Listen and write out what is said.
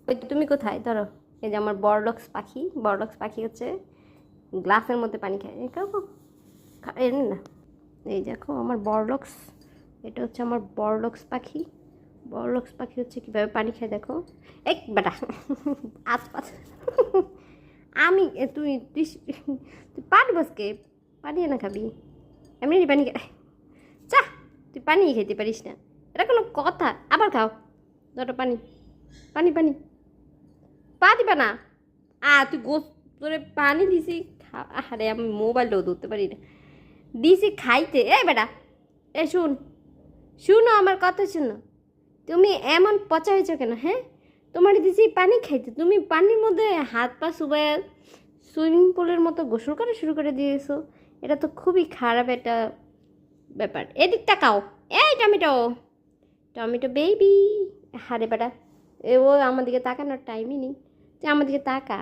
ওই তো তুমি কোথায়? ধরো, এই যে আমার বড়লক্স পাখি। বড়লক্স পাখি হচ্ছে গ্লাসের মধ্যে পানি খায়। এই খাও, এমনি না। এই দেখো আমার বড়লক্স, এটা হচ্ছে আমার বড়লক্স পাখি। বড়লক্স পাখি হচ্ছে কীভাবে পানি খায় দেখো। এক বেটা আশপাশ আমি তুই তুই তুই পানি বসকে পানি না খাবি? এমনি পানি খা, চা। তুই পানি খেতে পারিস না, এটা কোনো কথা? আবার খাও, ধরো পানি, পানি পানি। পা দিবা না? তুই গোস, তোরে পানি দিছি। আরে আমি মোবাইলটাও ধরতে পারি না। দিছি খাইতে। এই বেটা, এ শুন, শুনো আমার কথা শুনো। তুমি এমন পচা হয়েছো কেন? হ্যাঁ, তোমার দিছি পানি খাইতে, তুমি পানির মধ্যে হাত পা চুবাই সুইমিং পুলের মতো গোসল করা শুরু করে দিয়েছো। এটা তো খুবই খারাপ একটা ব্যাপার। এদিক তাকাও। এই টমেটো, টমেটো বেবি। হারে বেটা, ও আমার দিকে তাকানোর টাইমই নেই। তুই আমার দিকে তাকা।